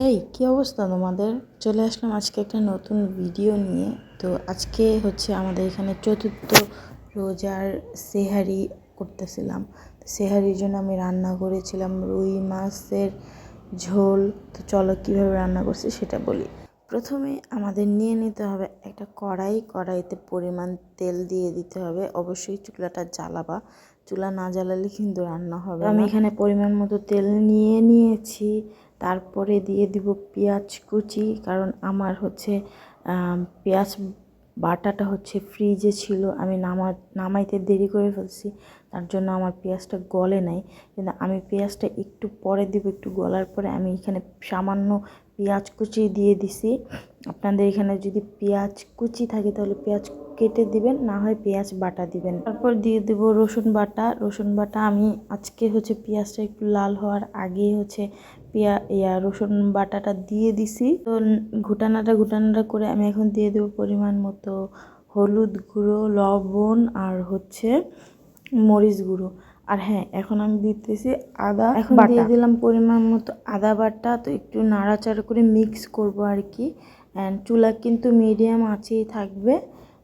এই কি অবস্থা তোমাদের? চলে আসলাম আজকে একটা নতুন ভিডিও নিয়ে। তো আজকে হচ্ছে আমাদের এখানে চতুর্থ রোজার সেহারি করতেছিলাম। সেহারির জন্য আমি রান্না করেছিলাম রুই মাছের ঝোল। তো চলো কীভাবে রান্না করছি সেটা বলি। প্রথমে আমাদের নিয়ে নিতে হবে একটা কড়াইতে পরিমাণ তেল দিয়ে দিতে হবে। অবশ্যই চুলাটা জ্বালাবা, চুলা না জ্বালালে কিন্তু রান্না হবে। আমি এখানে পরিমাণ মতো তেল নিয়ে নিয়েছি। তারপরে দিয়ে দিব পেঁয়াজ কুচি, কারণ আমার হচ্ছে পেঁয়াজ বাটাটা হচ্ছে ফ্রিজে ছিল, আমি নামাইতে দেরি করে ফেলছি, তার জন্য আমার পেঁয়াজটা গলে নাই। কিন্তু আমি পেঁয়াজটা একটু পরে দিব, একটু গলার পরে আমি এখানে সামান্য পেঁয়াজ কুচি দিয়ে দিছি। আপনাদের এখানে যদি পেঁয়াজ কুচি থাকে তাহলে পেঁয়াজ কেটে দিবেন, না হয় পেঁয়াজ বাটা দিবেন। তারপর দিয়ে দেব রসুন বাটা আমি আজকে হচ্ছে পেঁয়াজটা একটু লাল হওয়ার আগেই হচ্ছে রসুন বাটাটা দিয়ে দিছি। তো ঘুটানাটা করে আমি এখন দিয়ে দেবো পরিমাণ মতো হলুদ গুঁড়ো, লবণ আর হচ্ছে মরিচ গুঁড়ো। আর হ্যাঁ, এখন আমি দিতেছি আদা, এখন দিয়ে দিলাম পরিমাণ মতো আদা বাটা। তো একটু নাড়াচাড়া করে মিক্স করব আর কি। অ্যান্ড চুলা কিন্তু মিডিয়াম আঁচেই থাকবে।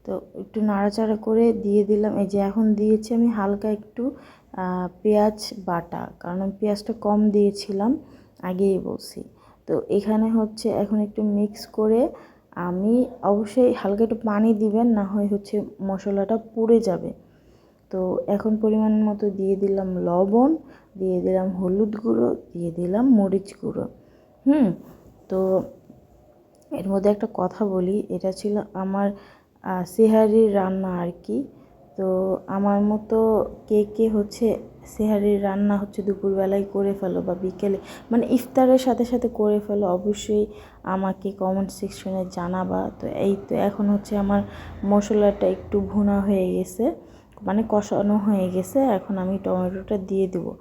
তো একটু নাড়াচাড়া করে দিয়ে দিলাম। এই যে এখন দিয়েছি আমি হালকা একটু পেঁয়াজ বাটা, কারণ আমি পেঁয়াজটা কম দিয়েছিলাম, আগেই বলছি। তো এখানে হচ্ছে এখন একটু মিক্স করে আমি অবশ্যই হালকা একটু পানি দিবেন, না হয় হচ্ছে মশলাটা পুড়ে যাবে। তো এখন পরিমাণ মতো দিয়ে দিলাম লবণ, দিয়ে দিলাম হলুদ গুঁড়ো, দিয়ে দিলাম মরিচ গুঁড়ো। তো এর মধ্যে একটা কথা বলি, এটা ছিল আমার সেহারির রান্না আর কি। তো আমার মতো কে হচ্ছে সেহারির রান্না হচ্ছে দুপুরবেলায় করে ফেলো বা বিকেলে, মানে ইফতারের সাথে সাথে করে ফেলো, অবশ্যই আমাকে কমেন্ট সেকশনে জানাবা। তো এই তো এখন হচ্ছে আমার মশলাটা একটু ভুনা হয়ে গেছে, মানে কষানো হয়ে গেছে। এখন আমি টমেটোটা দিয়ে দেবো।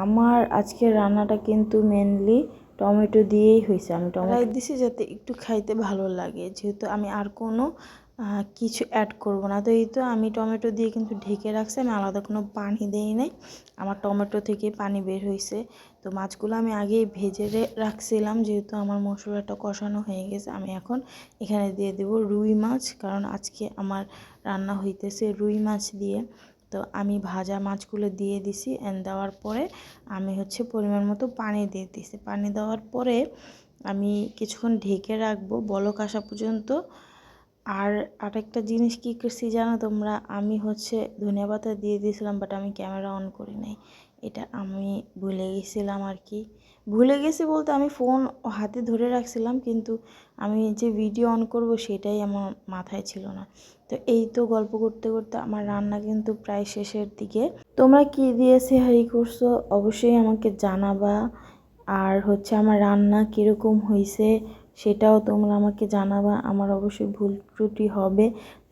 আমার আজকের রান্নাটা কিন্তু মেনলি টমেটো দিয়েই হয়েছে। আমি টমেটো দিছি যাতে একটু খাইতে ভালো লাগে, যেহেতু আমি আর কোনো কিছু অ্যাড করব না। তো এই তো আমি টমেটো দিয়ে কিন্তু ঢেকে রাখছি, আমি আলাদা কোনো পানি দিই নাই, আমার টমেটো থেকে পানি বের হয়েছে। তো মাছগুলো আমি আগেই ভেজে রাখছিলাম, যেহেতু আমার মশলাটা কষানো হয়ে গেছে। আমি এখন এখানে দিয়ে দেব রুই মাছ, কারণ আজকে আমার রান্না হইতেছে রুই মাছ দিয়ে। তো আমি ভাজা মাছগুলো দিয়ে দিছি, দেওয়ার পরে আমি হচ্ছে পরিমাণ মতো পানি দিয়ে দিছি। পানি দেওয়ার পরে আমি কিছুক্ষণ ঢেকে রাখবো বলক আসা পর্যন্ত। আর আরেকটা জিনিস কী করছি জানো তোমরা, আমি হচ্ছে ধনিয়া পাতা দিয়ে দিয়েছিলাম, বাট আমি ক্যামেরা অন করি নাই, এটা আমি ভুলে গেছিলাম আর কি। ভুলে গেছি বলতে আমি ফোন হাতে ধরে রাখছিলাম, কিন্তু আমি যে ভিডিও অন করব সেটাই আমার মাথায় ছিল না। তো এই তো গল্প করতে করতে আমার রান্না কিন্তু প্রায় শেষের দিকে। তোমরা কি দিয়ে সেহারি করছো অবশ্যই আমাকে জানাবা। আর হচ্ছে আমার রান্না কীরকম হয়েছে সেটাও তোমরা আমাকে জানাবা, আমার অবশ্যই ভুল ত্রুটি হবে।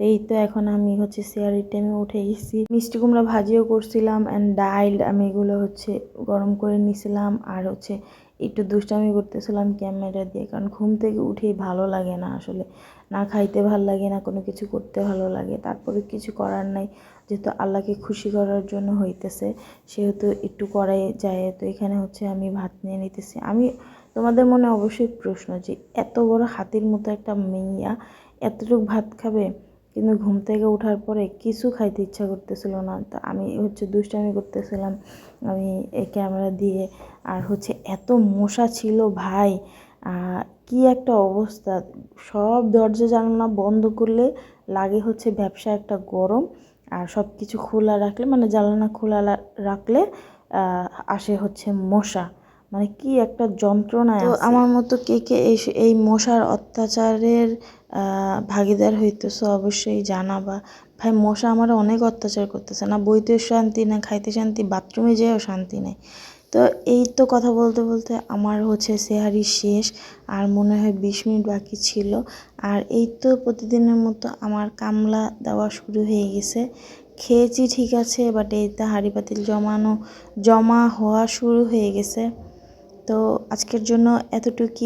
এই তো এখন আমি হচ্ছে সেহারির টাইমে উঠে গেছি। মিষ্টি কুমড়া ভাজিও করছিলাম, অ্যান্ড ডাইল আমি এগুলো হচ্ছে গরম করে নিছিলাম। আর হচ্ছে একটু দুষ্টামি করতেছিলাম ক্যামেরা দিয়ে, কারণ ঘুম থেকে উঠেই ভালো লাগে না আসলে, না খাইতে ভালো লাগে না, কোনো কিছু করতে ভালো লাগে। তারপরে কিছু করার নাই, যেহেতু আল্লাহকে খুশি করার জন্য হইতেছে, সেহেতু একটু করাই যায়। তো এখানে হচ্ছে আমি ভাত নিয়ে নিতেছি। তোমাদের মনে অবশ্যই প্রশ্ন যে এত বড় হাতির মতো একটা মেইয়া এতটুকু ভাত খাবে, কিন্তু ঘুম থেকে ওঠার পরে কিছু খাইতে ইচ্ছা করতেছিল না। তো আমি হচ্ছে দুষ্টামি করতেছিলাম আমি এই ক্যামেরা দিয়ে। আর হচ্ছে এত মশা ছিল ভাই, কি একটা অবস্থা, সব দরজা জানালা বন্ধ করলে লাগে হচ্ছে ব্যবসা একটা গরম, আর সব কিছু খোলা রাখলে, মানে জানালা খোলা রাখলে আসে হচ্ছে মশা, মানে কি একটা যন্ত্রণা। তো আমার মতো কে এই মশার অত্যাচারের ভাগিদার হইতেছো অবশ্যই জানাবা। ভাই মশা আমার অনেক অত্যাচার করতেছে, না বইতে শান্তি, না খাইতে শান্তি, বাথরুমে যেয়েও শান্তি নেই। তো এই তো কথা বলতে বলতে আমার হচ্ছে সেহারি শেষ, আর মনে হয় 20 মিনিট বাকি ছিল। আর এই তো প্রতিদিনের মতো আমার কামলা দেওয়া শুরু হয়ে গেছে। খেয়েছি ঠিক আছে, বাট এই তো হাঁড়ি পাতিল জমা হওয়া শুরু হয়ে গেছে। তো আজকের জন্য এতটুকুই।